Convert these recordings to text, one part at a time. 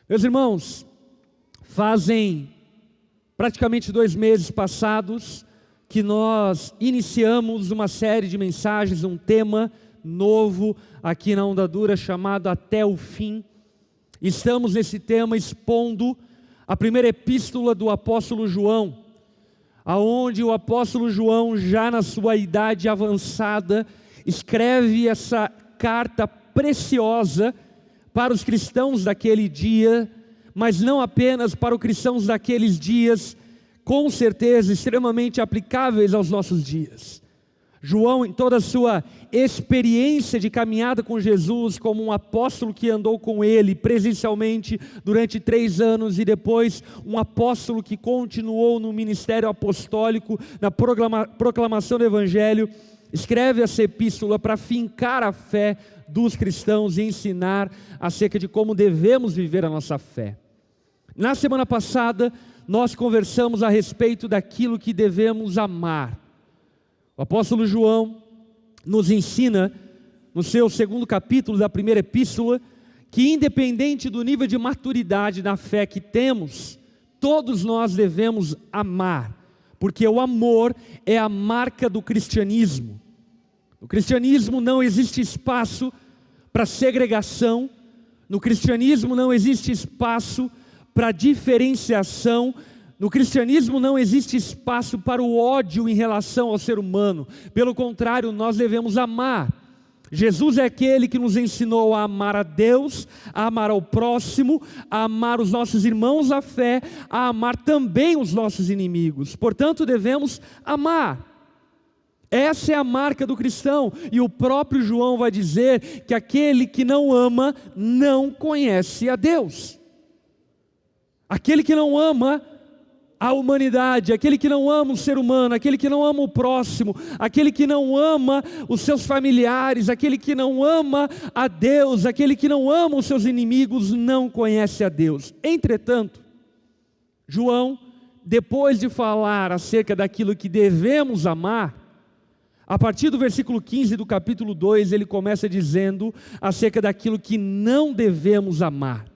Meus irmãos, fazem praticamente 2 meses passados que nós iniciamos uma série de mensagens, um tema novo aqui na Onda Dura chamado Até o Fim. Estamos nesse tema expondo a primeira epístola do apóstolo João, aonde o apóstolo João, já na sua idade avançada, escreve essa carta preciosa para os cristãos daquele dia, mas não apenas para os cristãos daqueles dias, com certeza extremamente aplicáveis aos nossos dias. João, em toda a sua experiência de caminhada com Jesus, como um apóstolo que andou com ele presencialmente durante 3 anos, e depois um apóstolo que continuou no ministério apostólico, na proclamação do Evangelho, escreve essa epístola para fincar a fé dos cristãos e ensinar acerca de como devemos viver a nossa fé. Na semana passada, nós conversamos a respeito daquilo que devemos amar. O apóstolo João nos ensina, no seu 2º capítulo da primeira epístola, que independente do nível de maturidade na fé que temos, todos nós devemos amar, porque o amor é a marca do cristianismo. No cristianismo não existe espaço para segregação, no cristianismo não existe espaço para diferenciação, no cristianismo não existe espaço para o ódio em relação ao ser humano. Pelo contrário, nós devemos amar. Jesus é aquele que nos ensinou a amar a Deus, a amar ao próximo, a amar os nossos irmãos na fé, a amar também os nossos inimigos. Portanto, devemos amar. Essa é a marca do cristão, e o próprio João vai dizer que aquele que não ama não conhece a Deus. Aquele que não ama a humanidade, aquele que não ama o ser humano, aquele que não ama o próximo, aquele que não ama os seus familiares, aquele que não ama a Deus, aquele que não ama os seus inimigos, não conhece a Deus. Entretanto, João, depois de falar acerca daquilo que devemos amar, a partir do versículo 15 do capítulo 2, ele começa dizendo acerca daquilo que não devemos amar.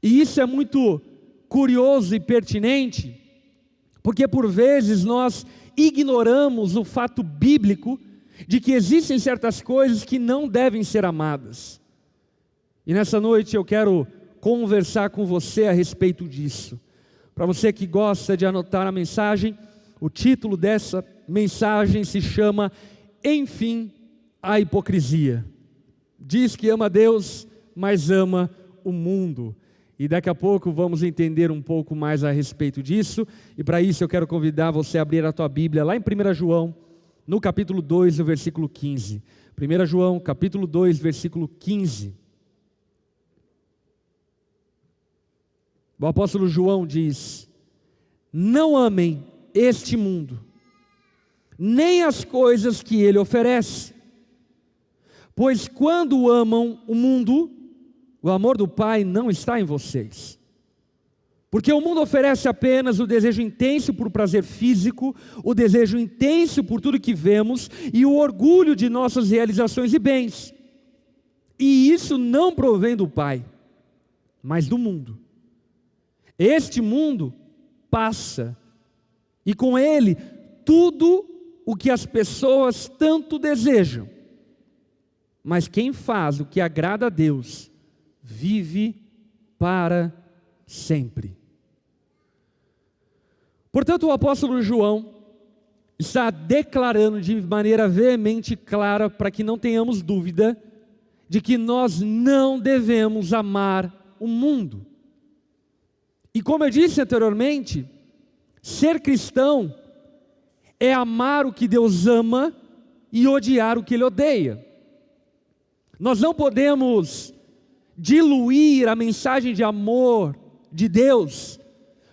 E isso é muito curioso e pertinente, porque por vezes nós ignoramos o fato bíblico de que existem certas coisas que não devem ser amadas. E nessa noite eu quero conversar com você a respeito disso. Para você que gosta de anotar a mensagem, o título dessa mensagem se chama Enfim, a hipocrisia. Diz que ama Deus, mas ama o mundo. E daqui a pouco vamos entender um pouco mais a respeito disso. E para isso eu quero convidar você a abrir a tua Bíblia lá em 1 João, no capítulo 2, no versículo 15. 1 João, capítulo 2, versículo 15. O apóstolo João diz: não amem este mundo, nem as coisas que ele oferece. Pois quando amam o mundo, o amor do Pai não está em vocês. Porque o mundo oferece apenas o desejo intenso por prazer físico, o desejo intenso por tudo que vemos e o orgulho de nossas realizações e bens. E isso não provém do Pai, mas do mundo. Este mundo passa, e com ele tudo o que as pessoas tanto desejam. Mas quem faz o que agrada a Deus vive para sempre. Portanto, o apóstolo João está declarando de maneira veemente e clara, para que não tenhamos dúvida, de que nós não devemos amar o mundo. E como eu disse anteriormente, ser cristão é amar o que Deus ama e odiar o que Ele odeia. Nós não podemos diluir a mensagem de amor de Deus,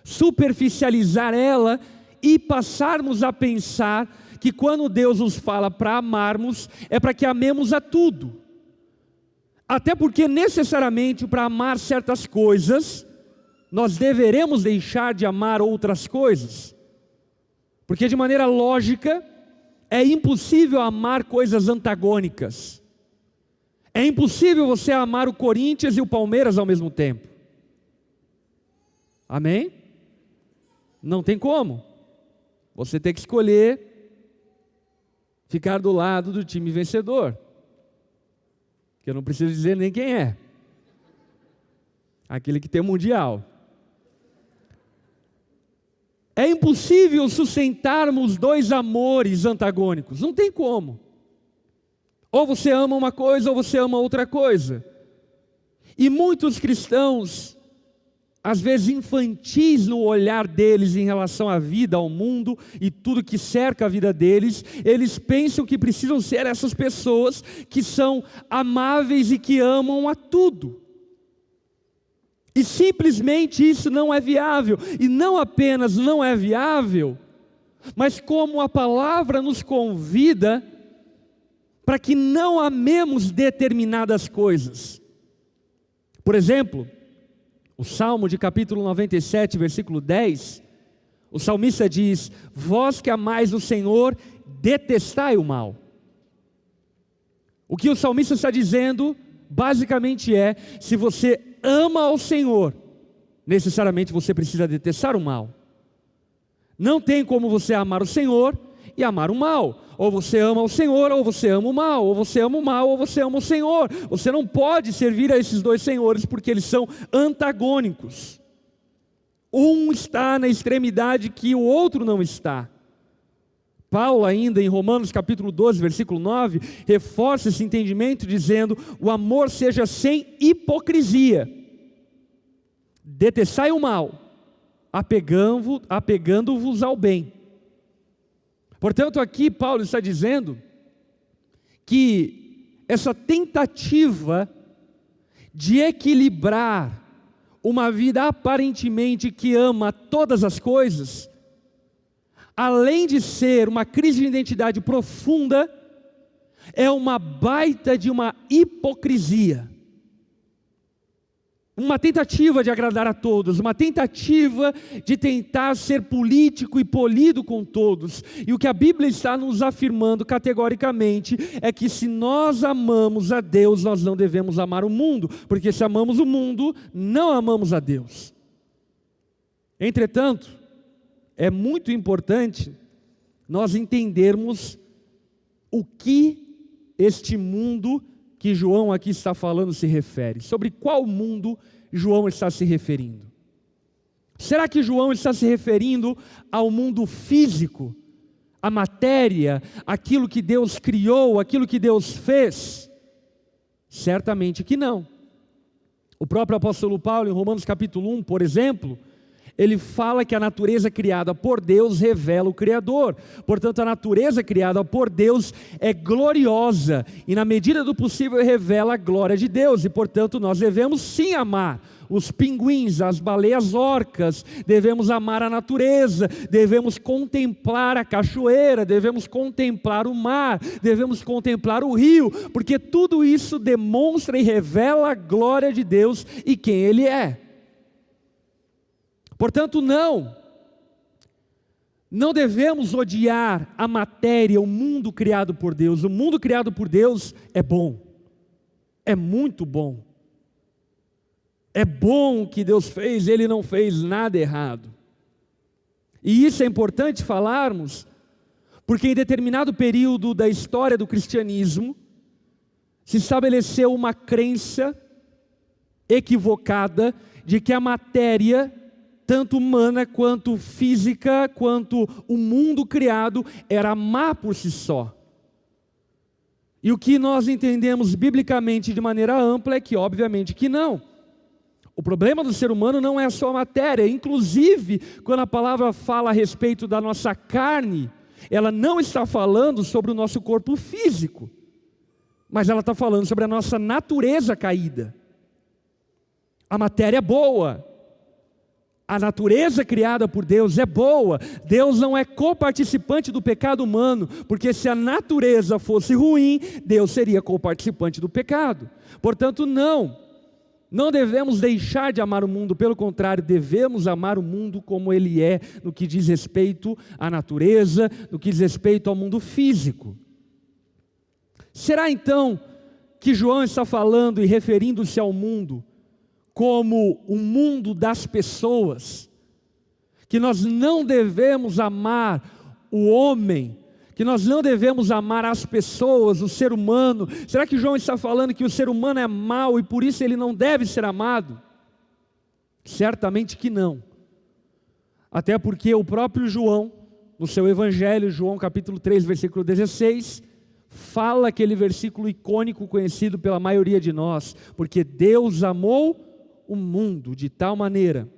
superficializar ela e passarmos a pensar que quando Deus nos fala para amarmos, é para que amemos a tudo. Até porque necessariamente para amar certas coisas, nós deveremos deixar de amar outras coisas. Porque de maneira lógica, é impossível amar coisas antagônicas. É impossível você amar o Corinthians e o Palmeiras ao mesmo tempo. Amém? Não tem como. Você tem que escolher ficar do lado do time vencedor. Que eu não preciso dizer nem quem é. Aquele que tem o Mundial. É impossível sustentarmos dois amores antagônicos. Não tem como. Ou você ama uma coisa ou você ama outra coisa. E muitos cristãos, às vezes infantis no olhar deles em relação à vida, ao mundo e tudo que cerca a vida deles, eles pensam que precisam ser essas pessoas que são amáveis e que amam a tudo. E simplesmente isso não é viável. E não apenas não é viável, mas como a palavra nos convida para que não amemos determinadas coisas. Por exemplo, o Salmo de capítulo 97, versículo 10, o salmista diz: vós que amais o Senhor, detestai o mal. O que o salmista está dizendo, basicamente é, se você ama ao Senhor, necessariamente você precisa detestar o mal. Não tem como você amar o Senhor e amar o mal. Ou você ama o Senhor, ou você ama o mal. Ou você ama o mal, ou você ama o Senhor. Você não pode servir a esses dois senhores, porque eles são antagônicos. Um está na extremidade que o outro não está. Paulo ainda em Romanos capítulo 12, versículo 9, reforça esse entendimento dizendo: o amor seja sem hipocrisia. Detestai o mal, apegando-vos ao bem. Portanto, aqui Paulo está dizendo que essa tentativa de equilibrar uma vida aparentemente que ama todas as coisas, além de ser uma crise de identidade profunda, é uma baita de uma hipocrisia. Uma tentativa de agradar a todos, uma tentativa de tentar ser político e polido com todos. E o que a Bíblia está nos afirmando categoricamente é que se nós amamos a Deus, nós não devemos amar o mundo, porque se amamos o mundo, não amamos a Deus. Entretanto, é muito importante nós entendermos o que este mundo que João aqui está falando se refere. Sobre qual mundo João está se referindo? Será que João está se referindo ao mundo físico, à matéria, aquilo que Deus criou, aquilo que Deus fez? Certamente que não. O próprio apóstolo Paulo, em Romanos capítulo 1, por exemplo, ele fala que a natureza criada por Deus revela o Criador. Portanto, a natureza criada por Deus é gloriosa e na medida do possível revela a glória de Deus. E portanto, nós devemos sim amar os pinguins, as baleias orcas, devemos amar a natureza, devemos contemplar a cachoeira, devemos contemplar o mar, devemos contemplar o rio, porque tudo isso demonstra e revela a glória de Deus e quem Ele é. Portanto, não devemos odiar a matéria, o mundo criado por Deus. O mundo criado por Deus é bom, é muito bom. É bom o que Deus fez, Ele não fez nada errado. E isso é importante falarmos, porque em determinado período da história do cristianismo, se estabeleceu uma crença equivocada de que a matéria, tanto humana quanto física, quanto o mundo criado, era má por si só. E o que nós entendemos biblicamente de maneira ampla é que, obviamente, que não. O problema do ser humano não é só a matéria. Inclusive, quando a palavra fala a respeito da nossa carne, ela não está falando sobre o nosso corpo físico, mas ela está falando sobre a nossa natureza caída. A matéria é boa. A natureza criada por Deus é boa. Deus não é coparticipante do pecado humano, porque se a natureza fosse ruim, Deus seria coparticipante do pecado. Portanto, não devemos deixar de amar o mundo, pelo contrário, devemos amar o mundo como ele é, no que diz respeito à natureza, no que diz respeito ao mundo físico. Será então que João está falando e referindo-se ao mundo como o mundo das pessoas, que nós não devemos amar o homem, que nós não devemos amar as pessoas, o ser humano? Será que João está falando que o ser humano é mau e por isso ele não deve ser amado? Certamente que não. Até porque o próprio João, no seu Evangelho, João capítulo 3, versículo 16, fala aquele versículo icônico conhecido pela maioria de nós: porque Deus amou o mundo de tal maneira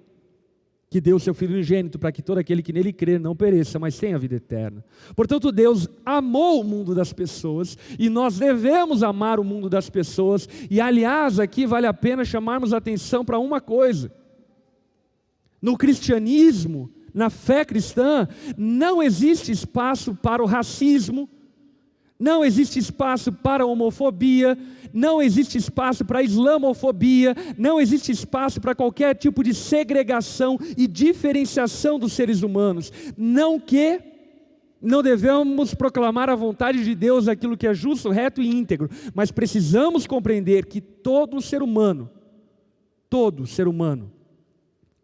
que deu o seu Filho unigênito para que todo aquele que nele crer não pereça, mas tenha vida eterna. Portanto, Deus amou o mundo das pessoas e nós devemos amar o mundo das pessoas. E aliás, aqui vale a pena chamarmos a atenção para uma coisa: no cristianismo, na fé cristã, não existe espaço para o racismo, não existe espaço para a homofobia, não existe espaço para a islamofobia, não existe espaço para qualquer tipo de segregação e diferenciação dos seres humanos. Não que não devemos proclamar a vontade de Deus, aquilo que é justo, reto e íntegro, mas precisamos compreender que todo ser humano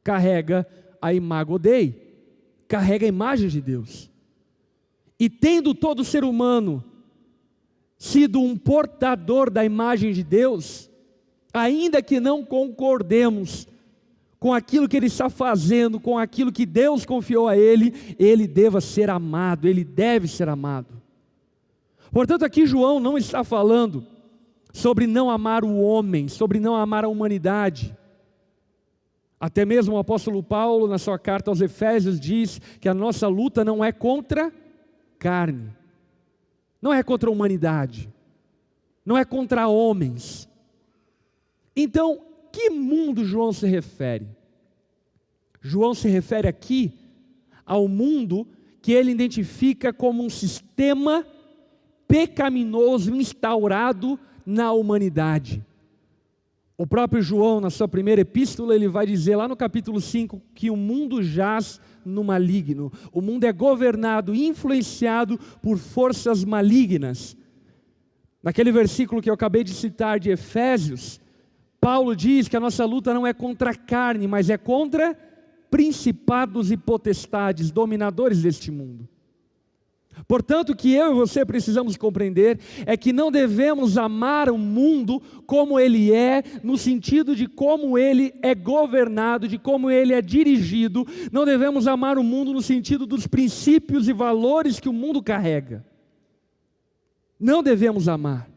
carrega a imago Dei, carrega a imagem de Deus. E tendo todo ser humano sido um portador da imagem de Deus, ainda que não concordemos com aquilo que ele está fazendo, com aquilo que Deus confiou a ele, ele deva ser amado, ele deve ser amado. Portanto, aqui João não está falando sobre não amar o homem, sobre não amar a humanidade. Até mesmo o apóstolo Paulo, na sua carta aos Efésios, diz que a nossa luta não é contra carne, não é contra a humanidade, não é contra homens. Então, que mundo João se refere? João se refere aqui ao mundo que ele identifica como um sistema pecaminoso instaurado na humanidade. O próprio João, na sua primeira epístola, ele vai dizer lá no capítulo 5 que o mundo jaz no maligno. O mundo é governado e influenciado por forças malignas. Naquele versículo que eu acabei de citar de Efésios, Paulo diz que a nossa luta não é contra a carne, mas é contra principados e potestades, dominadores deste mundo. Portanto, o que eu e você precisamos compreender é que não devemos amar o mundo como ele é, no sentido de como ele é governado, de como ele é dirigido. Não devemos amar o mundo no sentido dos princípios e valores que o mundo carrega. Não devemos amar.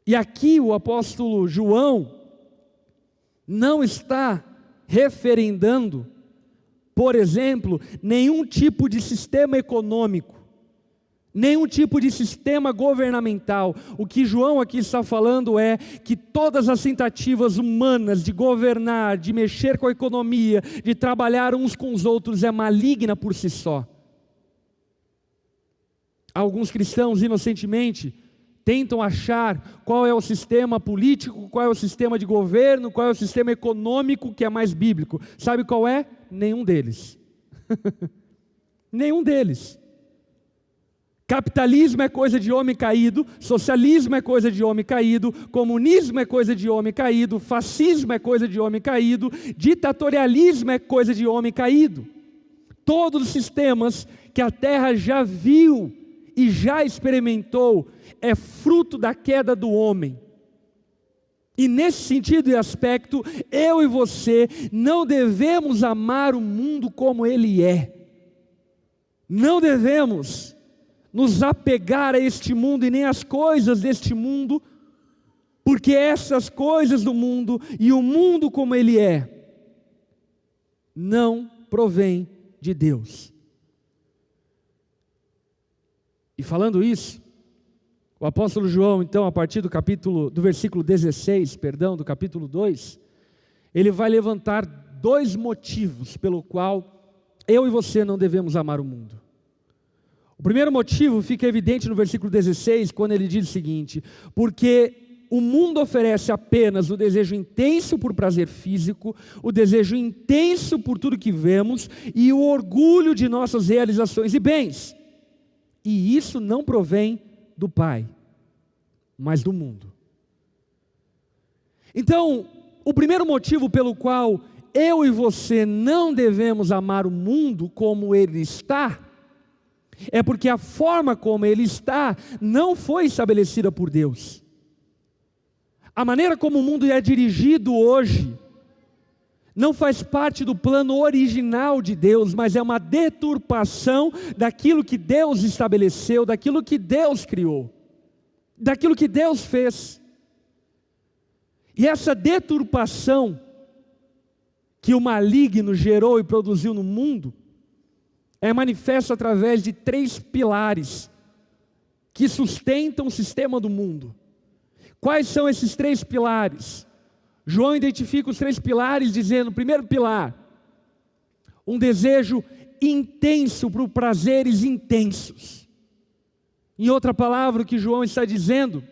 E aqui o apóstolo João não está referendando, por exemplo, nenhum tipo de sistema econômico, nenhum tipo de sistema governamental. O que João aqui está falando é que todas as tentativas humanas de governar, de mexer com a economia, de trabalhar uns com os outros, é maligna por si só. Alguns cristãos, inocentemente, tentam achar qual é o sistema político, qual é o sistema de governo, qual é o sistema econômico que é mais bíblico. Sabe qual é? Nenhum deles. Nenhum deles. Capitalismo é coisa de homem caído, socialismo é coisa de homem caído, comunismo é coisa de homem caído, fascismo é coisa de homem caído, ditatorialismo é coisa de homem caído. Todos os sistemas que a terra já viu e já experimentou é fruto da queda do homem. E nesse sentido e aspecto, eu e você não devemos amar o mundo como ele é. Não devemos nos apegar a este mundo e nem às coisas deste mundo, porque essas coisas do mundo e o mundo como ele é, não provém de Deus. E falando isso, o apóstolo João, então, a partir do versículo 16, do capítulo 2, ele vai levantar dois motivos pelo qual eu e você não devemos amar o mundo. O primeiro motivo fica evidente no versículo 16, quando ele diz o seguinte: porque o mundo oferece apenas o desejo intenso por prazer físico, o desejo intenso por tudo que vemos e o orgulho de nossas realizações e bens. E isso não provém do Pai, mas do mundo. Então, o primeiro motivo pelo qual eu e você não devemos amar o mundo como ele está, é porque a forma como ele está não foi estabelecida por Deus. A maneira como o mundo é dirigido hoje não faz parte do plano original de Deus, mas é uma deturpação daquilo que Deus estabeleceu, daquilo que Deus criou, daquilo que Deus fez. E essa deturpação que o maligno gerou e produziu no mundo é manifesta através de 3 pilares que sustentam o sistema do mundo. Quais são esses 3 pilares? João identifica os 3 pilares dizendo: primeiro pilar, um desejo intenso por prazeres intensos. Em outra palavra, o que João está dizendo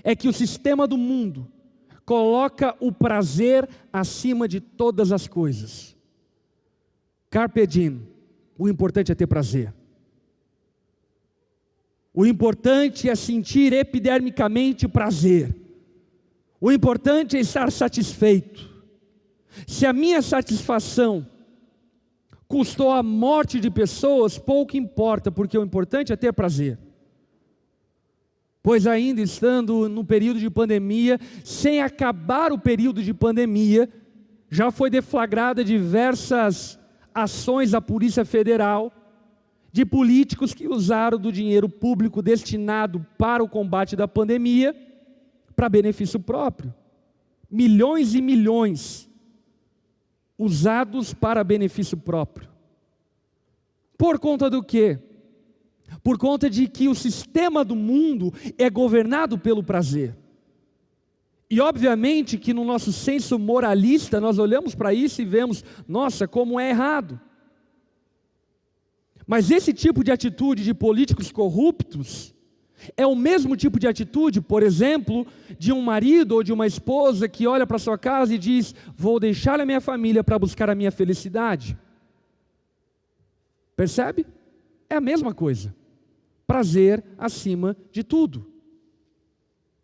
é que o sistema do mundo coloca o prazer acima de todas as coisas. Carpe diem, o importante é ter prazer. O importante é sentir epidermicamente prazer. O importante é estar satisfeito. Se a minha satisfação custou a morte de pessoas, pouco importa, porque o importante é ter prazer. Pois ainda estando no período de pandemia, sem acabar o período de pandemia, já foi deflagrada diversas ações da Polícia Federal, de políticos que usaram do dinheiro público destinado para o combate da pandemia, para benefício próprio. Milhões e milhões usados para benefício próprio. Por conta do quê? Por conta de que o sistema do mundo é governado pelo prazer. E obviamente que no nosso senso moralista nós olhamos para isso e vemos, nossa, como é errado. Mas esse tipo de atitude de políticos corruptos é o mesmo tipo de atitude, por exemplo, de um marido ou de uma esposa que olha para sua casa e diz: vou deixar a minha família para buscar a minha felicidade. Percebe? É a mesma coisa. Prazer acima de tudo.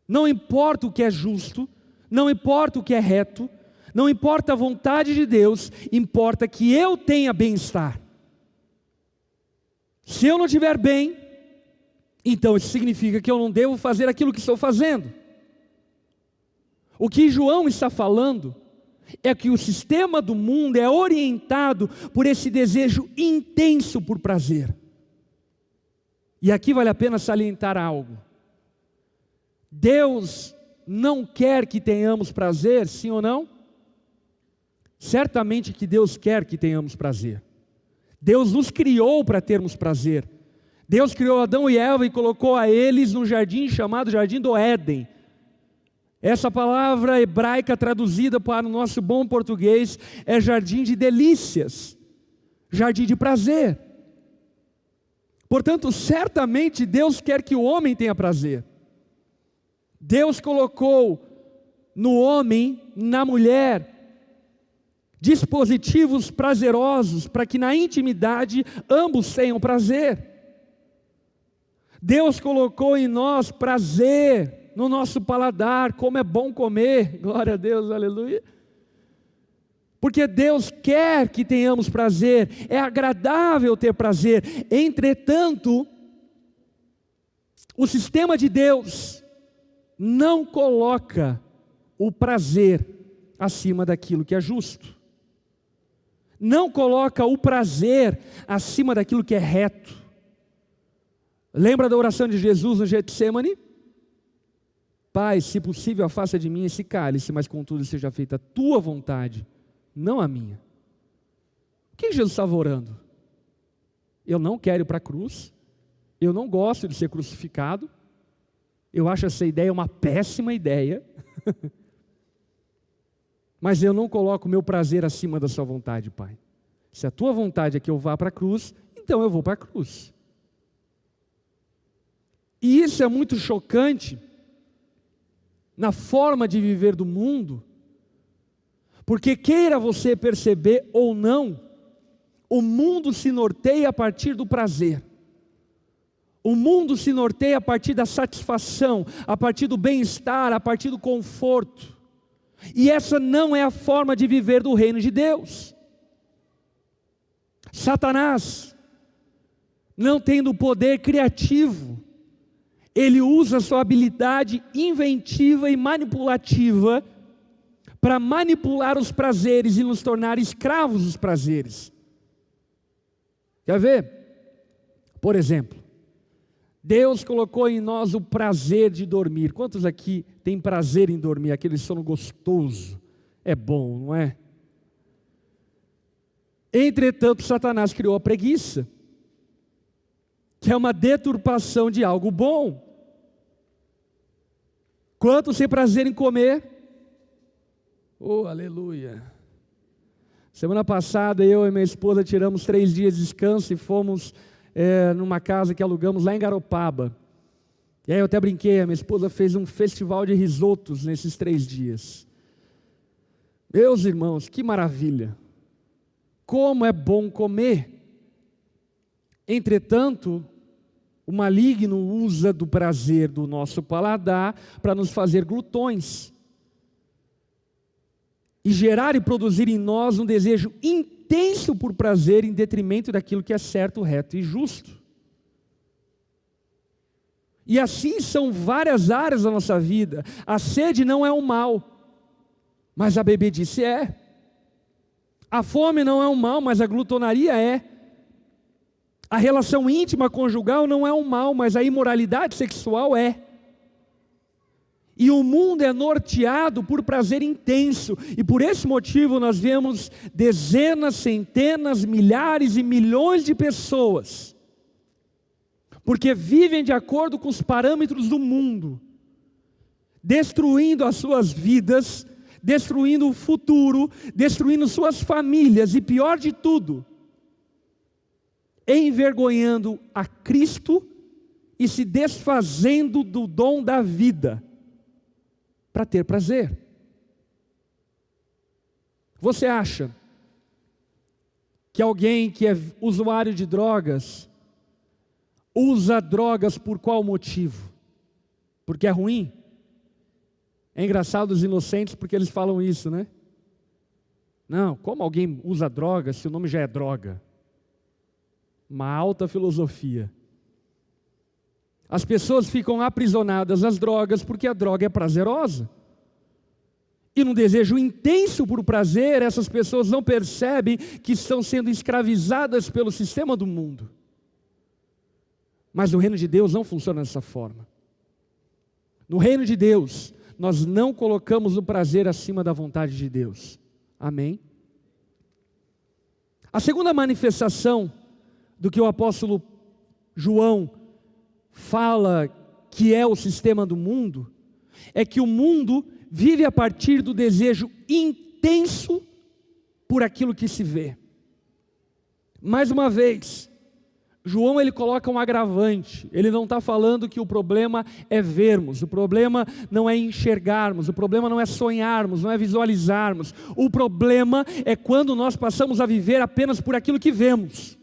Não importa o que é justo, não importa o que é reto, não importa a vontade de Deus, importa que eu tenha bem-estar. Se eu não estiver bem, então isso significa que eu não devo fazer aquilo que estou fazendo. O que João está falando é que o sistema do mundo é orientado por esse desejo intenso por prazer. E aqui vale a pena salientar algo. Deus não quer que tenhamos prazer, sim ou não? Certamente que Deus quer que tenhamos prazer. Deus nos criou para termos prazer. Deus criou Adão e Eva e colocou a eles num jardim chamado Jardim do Éden. Essa palavra hebraica traduzida para o nosso bom português é jardim de delícias, jardim de prazer. Portanto, certamente Deus quer que o homem tenha prazer. Deus colocou no homem, na mulher, dispositivos prazerosos para que na intimidade ambos tenham prazer. Deus colocou em nós prazer no nosso paladar, como é bom comer, glória a Deus, aleluia. Porque Deus quer que tenhamos prazer, é agradável ter prazer. Entretanto, o sistema de Deus não coloca o prazer acima daquilo que é justo. Não coloca o prazer acima daquilo que é reto. Lembra da oração de Jesus no Getsemane? Pai, se possível, afasta de mim esse cálice, mas contudo seja feita a tua vontade, não a minha. O que Jesus estava orando? Eu não quero ir para a cruz, eu não gosto de ser crucificado, eu acho essa ideia uma péssima ideia, mas eu não coloco o meu prazer acima da sua vontade, Pai. Se a tua vontade é que eu vá para a cruz, então eu vou para a cruz. E isso é muito chocante na forma de viver do mundo, porque queira você perceber ou não, o mundo se norteia a partir do prazer. O mundo se norteia a partir da satisfação, a partir do bem-estar, a partir do conforto. E essa não é a forma de viver do reino de Deus. Satanás, não tendo poder criativo, ele usa a sua habilidade inventiva e manipulativa para manipular os prazeres e nos tornar escravos dos prazeres. Quer ver? Por exemplo, Deus colocou em nós o prazer de dormir. Quantos aqui têm prazer em dormir? Aquele sono gostoso. É bom, não é? Entretanto, Satanás criou a preguiça, que é uma deturpação de algo bom. Quantos têm prazer em comer? Oh, aleluia! Semana passada, eu e minha esposa tiramos 3 dias de descanso e fomos numa casa que alugamos lá em Garopaba. E aí eu até brinquei, a minha esposa fez um festival de risotos nesses 3 dias. Meus irmãos, que maravilha! Como é bom comer! Entretanto, o maligno usa do prazer do nosso paladar para nos fazer glutões. E gerar e produzir em nós um desejo intenso por prazer em detrimento daquilo que é certo, reto e justo. E assim são várias áreas da nossa vida. A sede não é um mal, mas a bebedice é. A fome não é um mal, mas a glutonaria é. A relação íntima conjugal não é um mal, mas a imoralidade sexual é. E o mundo é norteado por prazer intenso, e por esse motivo nós vemos dezenas, centenas, milhares e milhões de pessoas, porque vivem de acordo com os parâmetros do mundo, destruindo as suas vidas, destruindo o futuro, destruindo suas famílias, e pior de tudo, envergonhando a Cristo e se desfazendo do dom da vida, para ter prazer. Você acha que alguém que é usuário de drogas, usa drogas por qual motivo? Porque é ruim? É engraçado os inocentes porque eles falam isso, né? Não, como alguém usa droga se o nome já é droga? Uma alta filosofia. As pessoas ficam aprisionadas às drogas porque a droga é prazerosa. E num desejo intenso por prazer, essas pessoas não percebem que estão sendo escravizadas pelo sistema do mundo. Mas no reino de Deus não funciona dessa forma. No reino de Deus, nós não colocamos o prazer acima da vontade de Deus. Amém? A segunda manifestação do que o apóstolo João fala que é o sistema do mundo, é que o mundo vive a partir do desejo intenso por aquilo que se vê. Mais uma vez, João ele coloca um agravante. Ele não está falando que o problema é vermos, o problema não é enxergarmos, o problema não é sonharmos, não é visualizarmos. O problema é quando nós passamos a viver apenas por aquilo que vemos.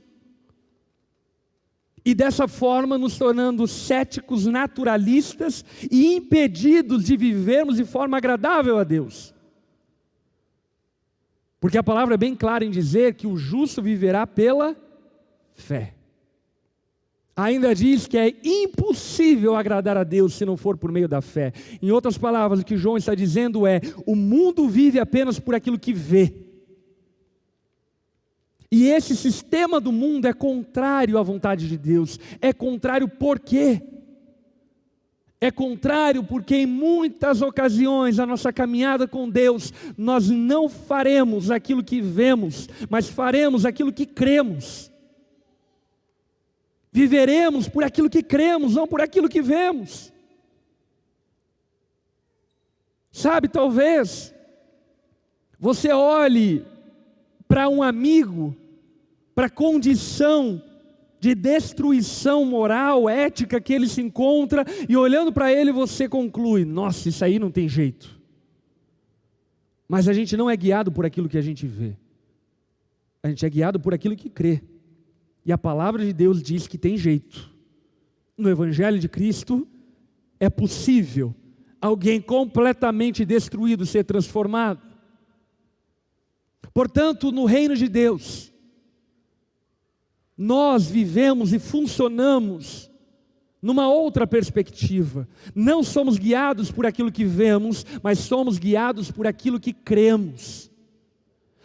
E dessa forma nos tornando céticos, naturalistas e impedidos de vivermos de forma agradável a Deus. Porque a palavra é bem clara em dizer que o justo viverá pela fé. Ainda diz que é impossível agradar a Deus se não for por meio da fé. Em outras palavras, o que João está dizendo é: o mundo vive apenas por aquilo que vê. E esse sistema do mundo é contrário à vontade de Deus. É contrário por quê? É contrário porque em muitas ocasiões a nossa caminhada com Deus, nós não faremos aquilo que vemos, mas faremos aquilo que cremos. Viveremos por aquilo que cremos, não por aquilo que vemos. Sabe, talvez você olhe para um amigo, para a condição de destruição moral, ética que ele se encontra, e olhando para ele você conclui: nossa, isso aí não tem jeito. Mas a gente não é guiado por aquilo que a gente vê, a gente é guiado por aquilo que crê, e a palavra de Deus diz que tem jeito, No Evangelho de Cristo, é possível alguém completamente destruído ser transformado. Portanto, no reino de Deus, nós vivemos e funcionamos numa outra perspectiva. Não somos guiados por aquilo que vemos, mas somos guiados por aquilo que cremos.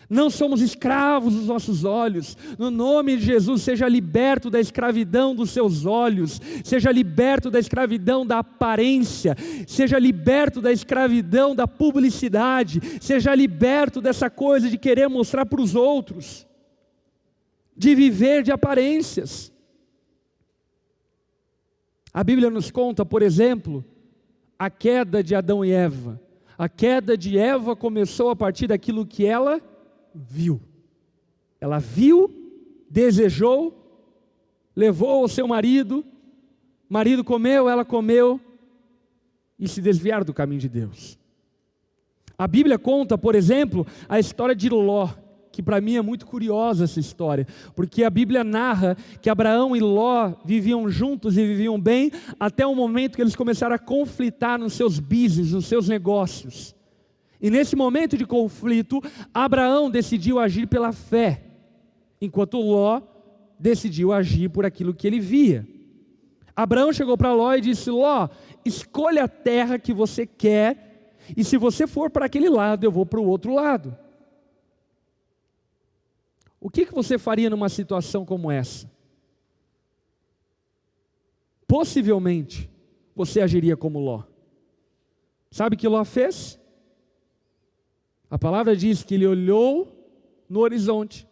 Não somos escravos dos nossos olhos. No nome de Jesus, seja liberto da escravidão dos seus olhos, seja liberto da escravidão da aparência, seja liberto da escravidão da publicidade, seja liberto dessa coisa de querer mostrar para os outros, de viver de aparências. A Bíblia nos conta, por exemplo, a queda de Adão e Eva. A queda de Eva começou a partir daquilo que ela viu. Ela viu, desejou, levou ao seu marido comeu, ela comeu, e se desviaram do caminho de Deus. A Bíblia conta, por exemplo, a história de Ló, que para mim é muito curiosa essa história, porque a Bíblia narra que Abraão e Ló viviam juntos e viviam bem, até o momento que eles começaram a conflitar nos seus business, nos seus negócios. E nesse momento de conflito, Abraão decidiu agir pela fé, enquanto Ló decidiu agir por aquilo que ele via. Abraão chegou para Ló e disse: Ló, escolha a terra que você quer, e se você for para aquele lado, eu vou para o outro lado. O que você faria numa situação como essa? Possivelmente, você agiria como Ló. Sabe o que Ló fez? A palavra diz que ele olhou no horizonte,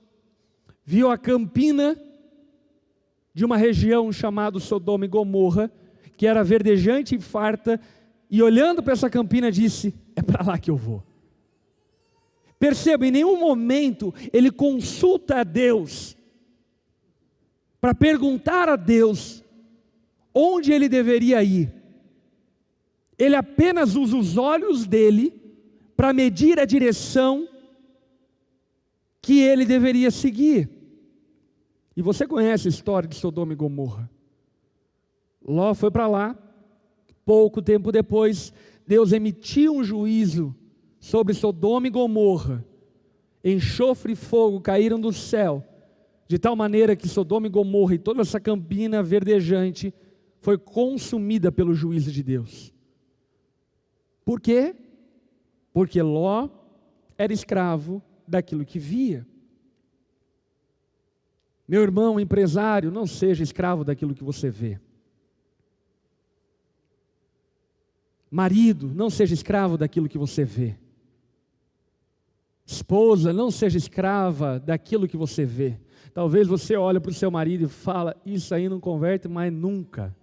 viu a campina de uma região chamada Sodoma e Gomorra, que era verdejante e farta, e olhando para essa campina disse: é para lá que eu vou. Perceba, em nenhum momento ele consulta a Deus para perguntar a Deus onde ele deveria ir. Ele apenas usa os olhos dele para medir a direção que ele deveria seguir. E você conhece a história de Sodoma e Gomorra. Ló foi para lá, pouco tempo depois, Deus emitiu um juízo sobre Sodoma e Gomorra. Enxofre e fogo caíram do céu, de tal maneira que Sodoma e Gomorra e toda essa campina verdejante foi consumida pelo juízo de Deus. Por quê? Porque Ló era escravo daquilo que via. Meu irmão empresário, não seja escravo daquilo que você vê. Marido, não seja escravo daquilo que você vê. Esposa, não seja escrava daquilo que você vê. Talvez você olhe para o seu marido e fala: isso aí não converte mais nunca.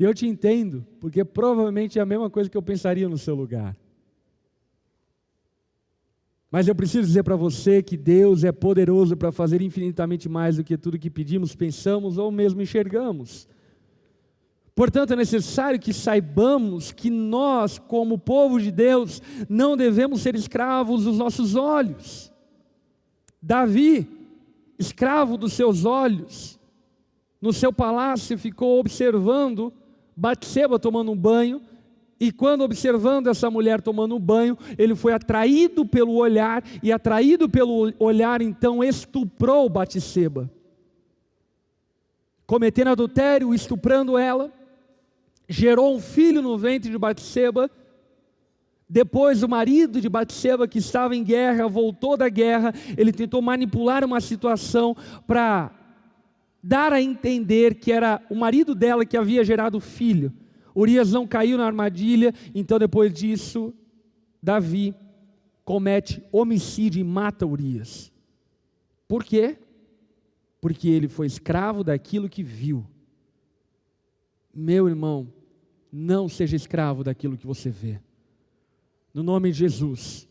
E eu te entendo, porque provavelmente é a mesma coisa que eu pensaria no seu lugar. Mas eu preciso dizer para você que Deus é poderoso para fazer infinitamente mais do que tudo que pedimos, pensamos ou mesmo enxergamos. Portanto, é necessário que saibamos que nós, como povo de Deus, não devemos ser escravos dos nossos olhos. Davi, escravo dos seus olhos, no seu palácio ficou observando Batseba tomando um banho, e quando observando essa mulher tomando um banho, ele foi atraído pelo olhar, e atraído pelo olhar, então estuprou Batseba, cometendo adultério, estuprando ela. Gerou um filho no ventre de Batseba. Depois o marido de Batseba, que estava em guerra, voltou da guerra. Ele tentou manipular uma situação para dar a entender que era o marido dela que havia gerado o filho. Urias não caiu na armadilha. Então depois disso, Davi comete homicídio e mata Urias. Por quê? Porque ele foi escravo daquilo que viu. Meu irmão, não seja escravo daquilo que você vê. No nome de Jesus,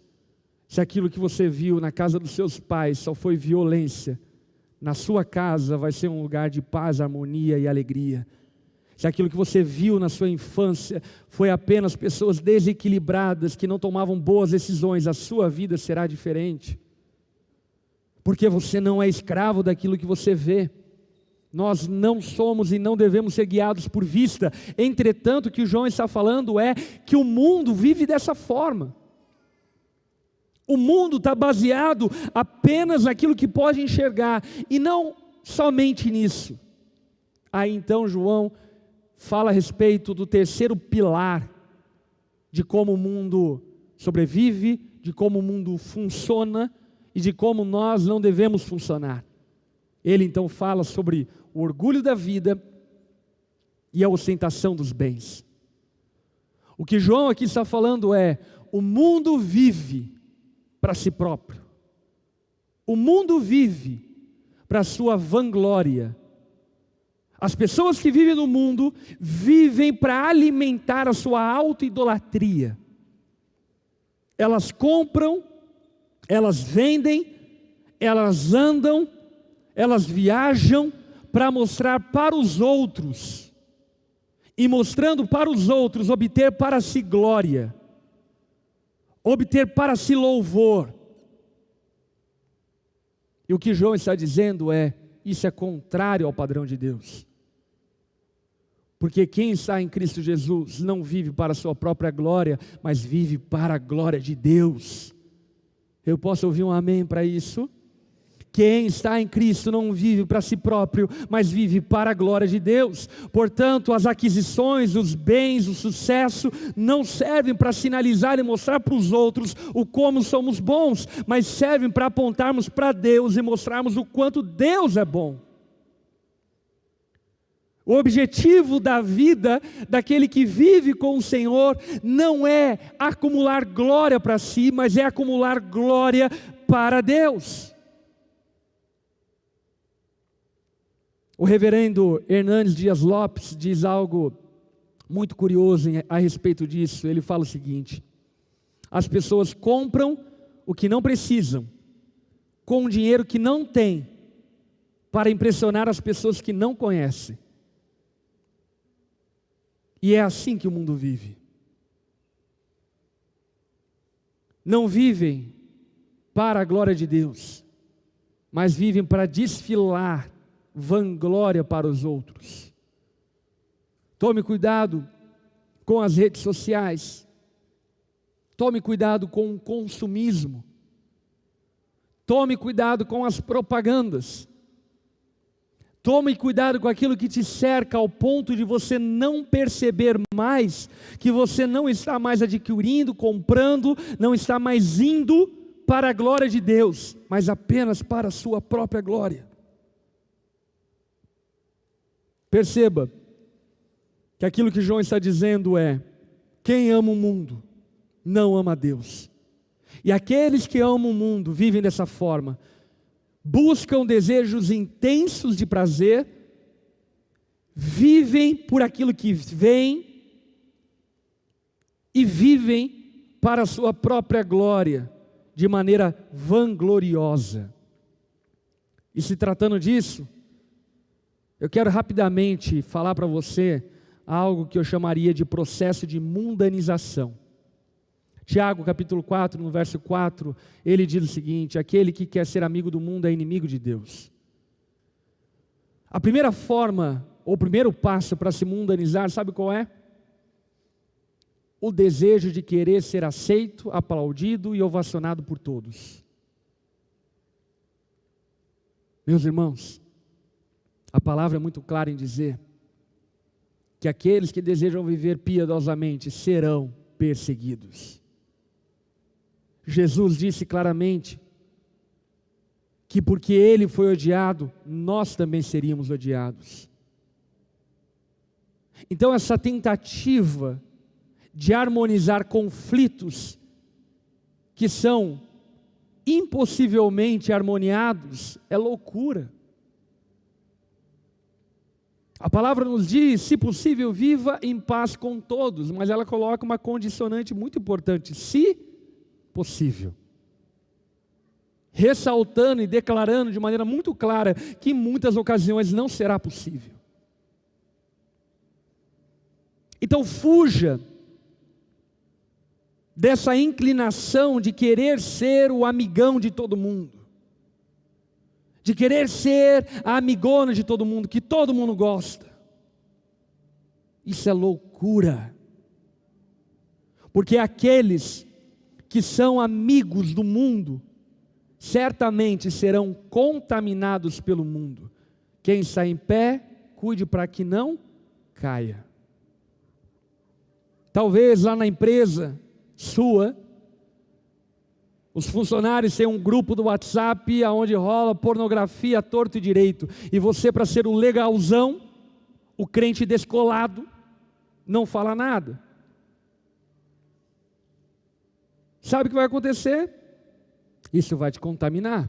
se aquilo que você viu na casa dos seus pais só foi violência, na sua casa vai ser um lugar de paz, harmonia e alegria. Se aquilo que você viu na sua infância foi apenas pessoas desequilibradas que não tomavam boas decisões, a sua vida será diferente. Porque você não é escravo daquilo que você vê. Nós não somos e não devemos ser guiados por vista. Entretanto, o que o João está falando é que o mundo vive dessa forma. O mundo está baseado apenas naquilo que pode enxergar, e não somente nisso. Aí então João fala a respeito do terceiro pilar, de como o mundo sobrevive, de como o mundo funciona, e de como nós não devemos funcionar. Ele então fala sobre o orgulho da vida e a ostentação dos bens. O que João aqui está falando é: o mundo vive para si próprio. O mundo vive para a sua vanglória. As pessoas que vivem no mundo vivem para alimentar a sua auto-idolatria. Elas compram, elas vendem, elas andam, elas viajam para mostrar para os outros, e mostrando para os outros, obter para si glória, obter para si louvor. E o que João está dizendo é: isso é contrário ao padrão de Deus. Porque quem está em Cristo Jesus não vive para a sua própria glória, mas vive para a glória de Deus. Eu posso ouvir um amém para isso? Quem está em Cristo não vive para si próprio, mas vive para a glória de Deus. Portanto, as aquisições, os bens, o sucesso não servem para sinalizar e mostrar para os outros o como somos bons, mas servem para apontarmos para Deus e mostrarmos o quanto Deus é bom. O objetivo da vida daquele que vive com o Senhor não é acumular glória para si, mas é acumular glória para Deus. O reverendo Hernandes Dias Lopes diz algo muito curioso a respeito disso. Ele fala o seguinte: as pessoas compram o que não precisam, com o dinheiro que não têm, para impressionar as pessoas que não conhecem. E é assim que o mundo vive. Não vivem para a glória de Deus, mas vivem para desfilar vanglória para os outros. Tome cuidado com as redes sociais. Tome cuidado com o consumismo. Tome cuidado com as propagandas. Tome cuidado com aquilo que te cerca, ao ponto de você não perceber mais que você não está mais adquirindo, comprando, não está mais indo para a glória de Deus, mas apenas para a sua própria glória. Perceba que aquilo que João está dizendo é: quem ama o mundo não ama a Deus. E aqueles que amam o mundo vivem dessa forma. Buscam desejos intensos de prazer, vivem por aquilo que vem e vivem para a sua própria glória, de maneira vangloriosa. E se tratando disso, eu quero rapidamente falar para você algo que eu chamaria de processo de mundanização. Tiago capítulo 4, no verso 4, ele diz o seguinte: aquele que quer ser amigo do mundo é inimigo de Deus. A primeira forma, ou o primeiro passo para se mundanizar, sabe qual é? O desejo de querer ser aceito, aplaudido e ovacionado por todos. Meus irmãos, a palavra é muito clara em dizer que aqueles que desejam viver piedosamente serão perseguidos. Jesus disse claramente que porque Ele foi odiado, nós também seríamos odiados. Então essa tentativa de harmonizar conflitos que são impossivelmente harmoniados é loucura. A palavra nos diz: se possível, viva em paz com todos, mas ela coloca uma condicionante muito importante: se possível, ressaltando e declarando de maneira muito clara que em muitas ocasiões não será possível. Então fuja dessa inclinação de querer ser o amigão de todo mundo, de querer ser a amigona de todo mundo, que todo mundo gosta. Isso é loucura. Porque aqueles que são amigos do mundo, certamente serão contaminados pelo mundo. Quem está em pé, cuide para que não caia. Talvez lá na empresa sua, os funcionários têm um grupo do WhatsApp onde rola pornografia à torto e direito. E você, para ser o legalzão, o crente descolado, não fala nada. Sabe o que vai acontecer? Isso vai te contaminar.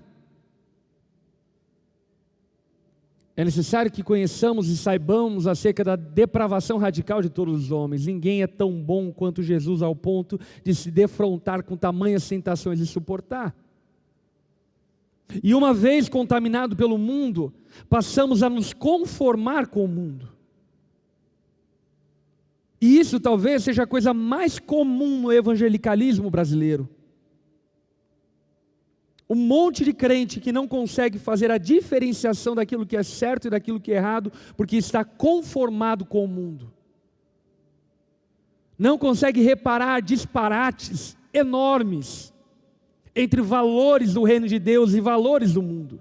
É necessário que conheçamos e saibamos acerca da depravação radical de todos os homens. Ninguém é tão bom quanto Jesus ao ponto de se defrontar com tamanhas tentações e suportar. E uma vez contaminado pelo mundo, passamos a nos conformar com o mundo. E isso talvez seja a coisa mais comum no evangelicalismo brasileiro. Um monte de crente que não consegue fazer a diferenciação daquilo que é certo e daquilo que é errado, porque está conformado com o mundo. Não consegue reparar disparates enormes entre valores do reino de Deus e valores do mundo.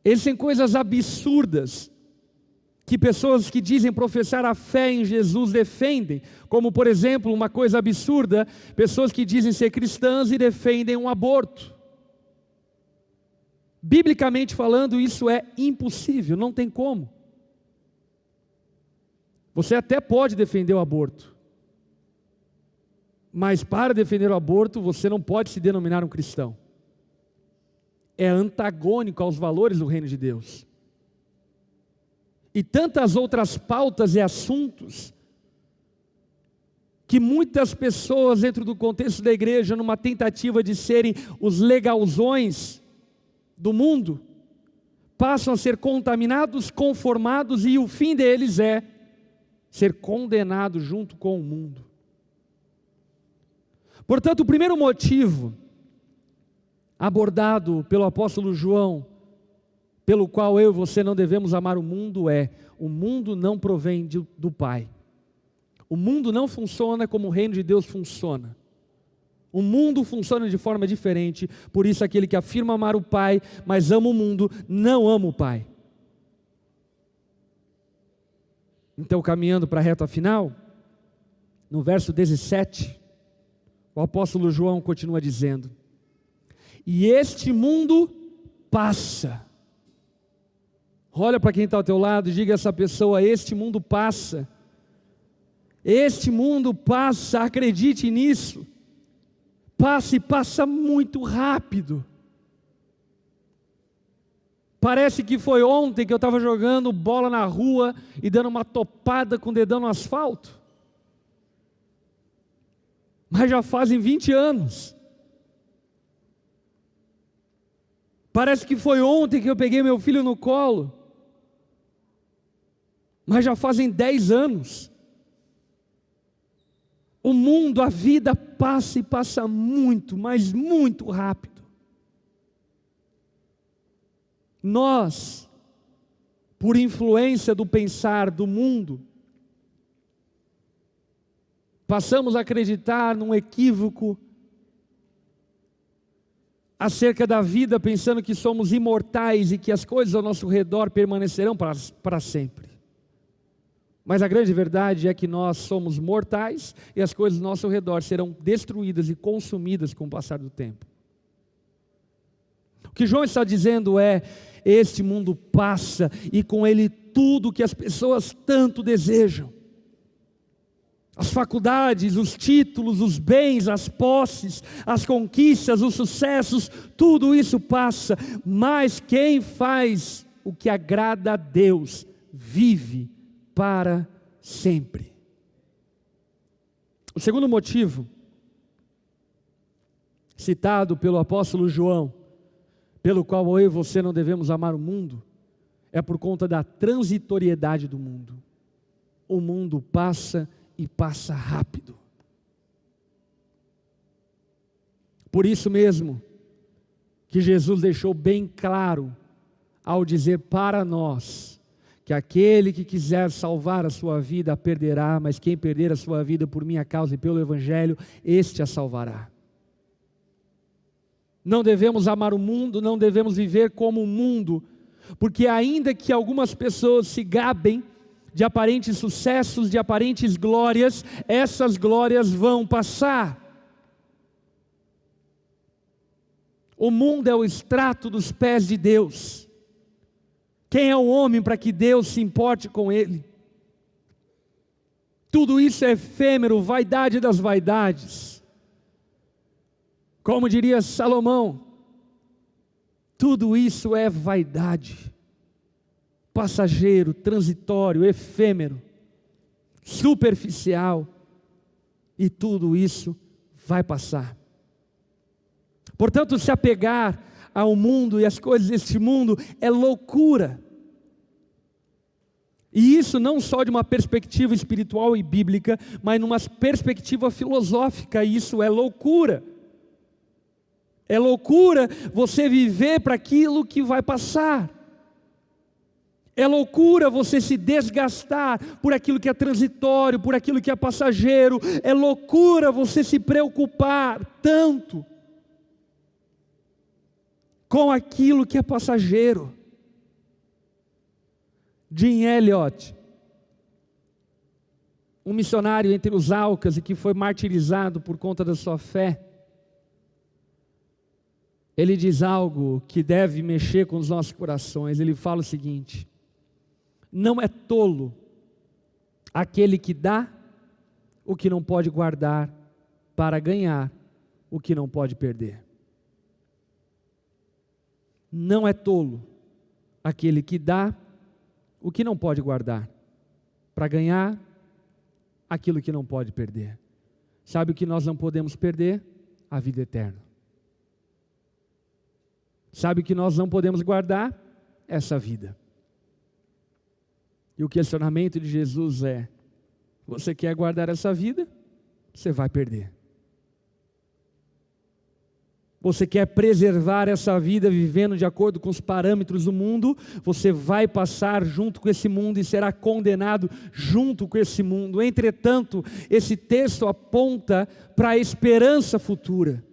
Existem coisas absurdas que pessoas que dizem professar a fé em Jesus defendem, como por exemplo, uma coisa absurda, pessoas que dizem ser cristãs e defendem um aborto. Biblicamente falando, isso é impossível, não tem como. Você até pode defender o aborto, mas para defender o aborto, você não pode se denominar um cristão. É antagônico aos valores do reino de Deus. E tantas outras pautas e assuntos, que muitas pessoas dentro do contexto da igreja, numa tentativa de serem os legalzões do mundo, passam a ser contaminados, conformados, e o fim deles é ser condenado junto com o mundo. Portanto, o primeiro motivo abordado pelo apóstolo João, pelo qual eu e você não devemos amar o mundo, o mundo não provém do Pai. O mundo não funciona como o reino de Deus funciona. O mundo funciona de forma diferente, por isso aquele que afirma amar o Pai, mas ama o mundo, não ama o Pai. Então, caminhando para a reta final, no verso 17, o apóstolo João continua dizendo: e este mundo passa. Olha para quem está ao teu lado e diga a essa pessoa: este mundo passa. Este mundo passa, acredite nisso. Passa e passa muito rápido. Parece que foi ontem que eu estava jogando bola na rua e dando uma topada com o dedão no asfalto. Mas já fazem 20 anos. Parece que foi ontem que eu peguei meu filho no colo. Mas já fazem 10 anos. O mundo, a vida passa e passa muito, mas muito rápido. Nós, por influência do pensar do mundo, passamos a acreditar num equívoco acerca da vida, pensando que somos imortais e que as coisas ao nosso redor permanecerão para sempre. Mas a grande verdade é que nós somos mortais e as coisas ao nosso redor serão destruídas e consumidas com o passar do tempo. O que João está dizendo é: este mundo passa e com ele tudo que as pessoas tanto desejam. As faculdades, os títulos, os bens, as posses, as conquistas, os sucessos, tudo isso passa, mas quem faz o que agrada a Deus vive para sempre. O segundo motivo, citado pelo apóstolo João, pelo qual eu e você não devemos amar o mundo, é por conta da transitoriedade do mundo. O mundo passa e passa rápido. Por isso mesmo, que Jesus deixou bem claro ao dizer para nós que aquele que quiser salvar a sua vida a perderá, mas quem perder a sua vida por minha causa e pelo Evangelho, este a salvará. Não devemos amar o mundo, não devemos viver como o mundo, porque ainda que algumas pessoas se gabem de aparentes sucessos, de aparentes glórias, essas glórias vão passar. O mundo é o estrato dos pés de Deus. Quem é o homem para que Deus se importe com ele? Tudo isso é efêmero, vaidade das vaidades. Como diria Salomão, tudo isso é vaidade, passageiro, transitório, efêmero, superficial, e tudo isso vai passar. Portanto, se apegar ao mundo e às coisas deste mundo é loucura. E isso não só de uma perspectiva espiritual e bíblica, mas numa perspectiva filosófica, isso é loucura. É loucura você viver para aquilo que vai passar. É loucura você se desgastar por aquilo que é transitório, por aquilo que é passageiro. É loucura você se preocupar tanto com aquilo que é passageiro. Jim Elliot, um missionário entre os Aucas e que foi martirizado por conta da sua fé, ele diz algo que deve mexer com os nossos corações. Ele fala o seguinte: não é tolo aquele que dá o que não pode guardar para ganhar o que não pode perder. Não é tolo aquele que dá o que não pode guardar para ganhar aquilo que não pode perder. Sabe o que nós não podemos perder? A vida eterna. Sabe o que nós não podemos guardar? Essa vida. E o questionamento de Jesus é: você quer guardar essa vida? Você vai perder. Você quer preservar essa vida vivendo de acordo com os parâmetros do mundo? Você vai passar junto com esse mundo e será condenado junto com esse mundo. Entretanto, esse texto aponta para a esperança futura,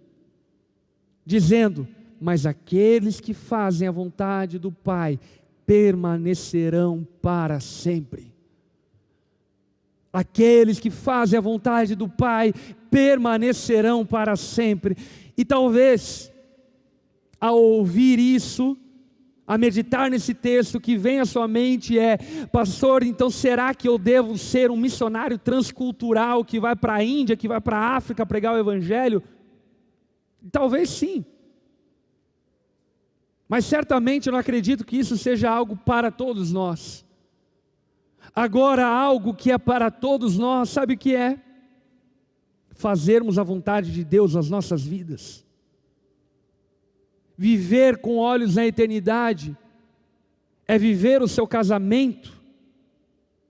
dizendo: mas aqueles que fazem a vontade do Pai permanecerão para sempre. Aqueles que fazem a vontade do Pai permanecerão para sempre. E talvez, ao ouvir isso, a meditar nesse texto, que vem à sua mente é: pastor, então será que eu devo ser um missionário transcultural que vai para a Índia, que vai para a África pregar o Evangelho? Talvez sim. Mas certamente eu não acredito que isso seja algo para todos nós. Agora, algo que é para todos nós, sabe o que é? Fazermos a vontade de Deus nas nossas vidas. Viver com olhos na eternidade é viver o seu casamento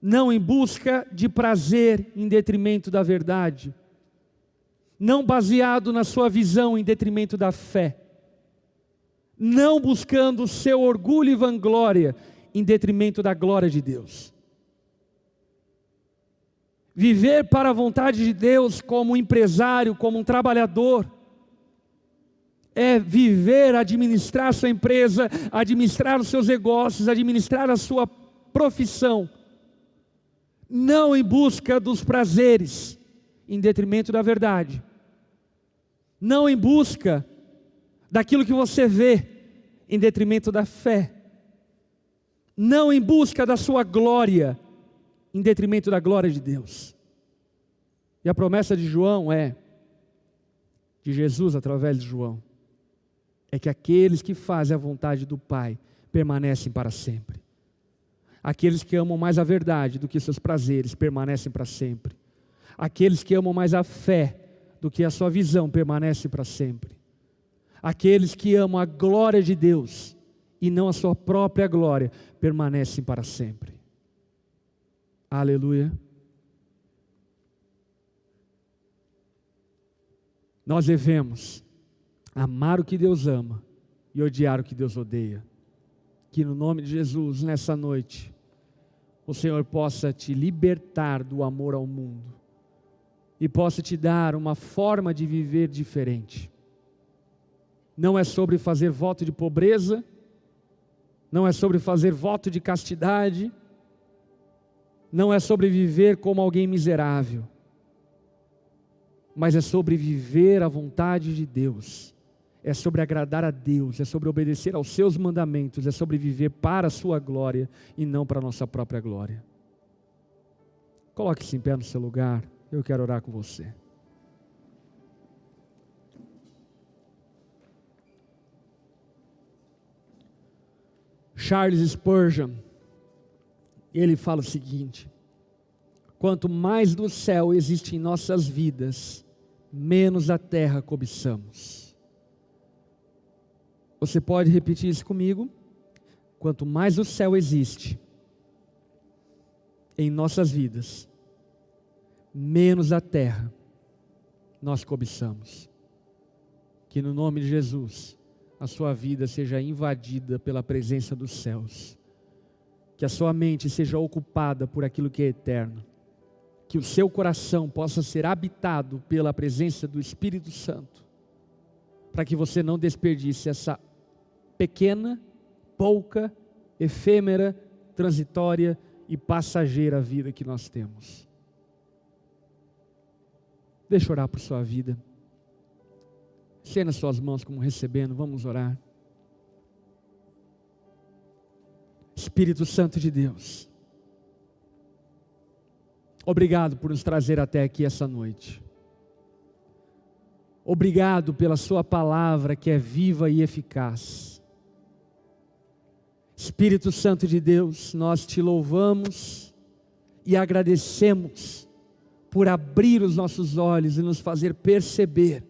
não em busca de prazer em detrimento da verdade, não baseado na sua visão em detrimento da fé, não buscando o seu orgulho e vanglória em detrimento da glória de Deus. Viver para a vontade de Deus como um empresário, como um trabalhador, é viver, administrar a sua empresa, administrar os seus negócios, administrar a sua profissão, não em busca dos prazeres, em detrimento da verdade, não em busca daquilo que você vê, em detrimento da fé, não em busca da sua glória, em detrimento da glória de Deus. E a promessa de João de Jesus através de João, é que aqueles que fazem a vontade do Pai permanecem para sempre. Aqueles que amam mais a verdade do que seus prazeres permanecem para sempre. Aqueles que amam mais a fé do que a sua visão permanecem para sempre. Aqueles que amam a glória de Deus e não a sua própria glória permanecem para sempre. Aleluia. Nós devemos amar o que Deus ama e odiar o que Deus odeia. Que no nome de Jesus, nessa noite, o Senhor possa te libertar do amor ao mundo e possa te dar uma forma de viver diferente. Não é sobre fazer voto de pobreza, não é sobre fazer voto de castidade, não é sobre viver como alguém miserável, mas é sobre viver a vontade de Deus, é sobre agradar a Deus, é sobre obedecer aos seus mandamentos, é sobre viver para a sua glória e não para a nossa própria glória. Coloque-se em pé no seu lugar, eu quero orar com você. Charles Spurgeon, ele fala o seguinte: quanto mais do céu existe em nossas vidas, menos a terra cobiçamos. Você pode repetir isso comigo? Quanto mais o céu existe em nossas vidas, menos a terra nós cobiçamos. Que no nome de Jesus a sua vida seja invadida pela presença dos céus, que a sua mente seja ocupada por aquilo que é eterno, que o seu coração possa ser habitado pela presença do Espírito Santo, para que você não desperdice essa pequena, pouca, efêmera, transitória e passageira vida que nós temos. Deixa eu orar por sua vida. Estenda suas mãos como recebendo, vamos orar. Espírito Santo de Deus, obrigado por nos trazer até aqui essa noite. Obrigado pela sua palavra que é viva e eficaz. Espírito Santo de Deus, nós te louvamos e agradecemos por abrir os nossos olhos e nos fazer perceber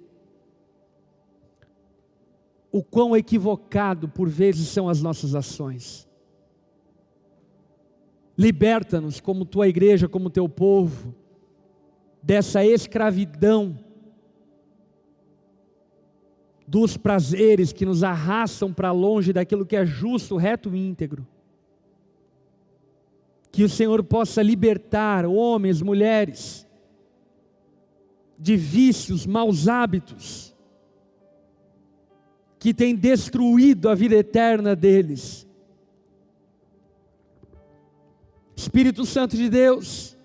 o quão equivocado por vezes são as nossas ações. Liberta-nos como tua igreja, como teu povo, dessa escravidão dos prazeres que nos arrastam para longe daquilo que é justo, reto e íntegro. Que o Senhor possa libertar homens, mulheres, de vícios, maus hábitos, que têm destruído a vida eterna deles. Espírito Santo de Deus,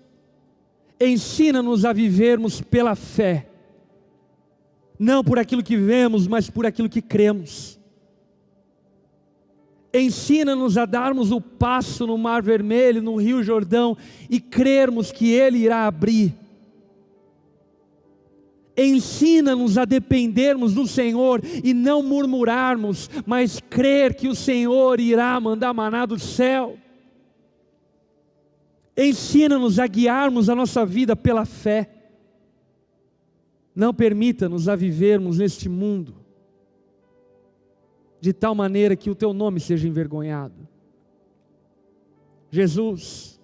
ensina-nos a vivermos pela fé, não por aquilo que vemos, mas por aquilo que cremos. Ensina-nos a darmos o passo no Mar Vermelho, no Rio Jordão, e crermos que Ele irá abrir. Ensina-nos a dependermos do Senhor e não murmurarmos, mas crer que o Senhor irá mandar maná do céu. Ensina-nos a guiarmos a nossa vida pela fé. Não permita-nos a vivermos neste mundo de tal maneira que o teu nome seja envergonhado. Jesus,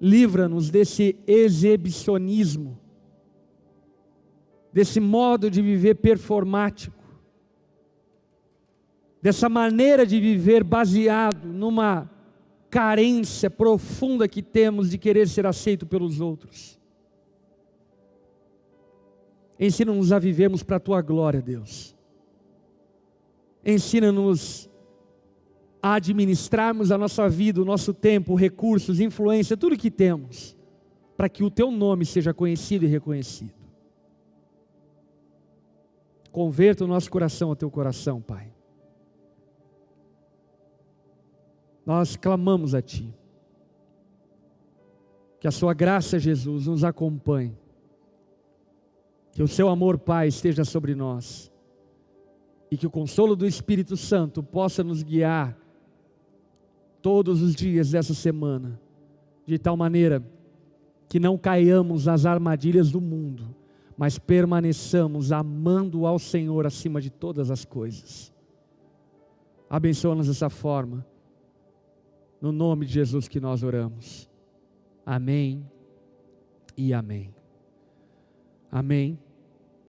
livra-nos desse exibicionismo, desse modo de viver performático, dessa maneira de viver baseado numa carência profunda que temos de querer ser aceito pelos outros. Ensina-nos a vivermos para a tua glória, Deus. Ensina-nos a administrarmos a nossa vida, o nosso tempo, recursos, influência, tudo que temos, para que o teu nome seja conhecido e reconhecido. Converta o nosso coração ao teu coração, Pai. Nós clamamos a Ti. Que a sua graça, Jesus, nos acompanhe. Que o seu amor, Pai, esteja sobre nós. E que o consolo do Espírito Santo possa nos guiar todos os dias dessa semana, de tal maneira que não caiamos nas armadilhas do mundo, mas permaneçamos amando ao Senhor acima de todas as coisas. Abençoa-nos dessa forma, no nome de Jesus que nós oramos. Amém e amém. Amém.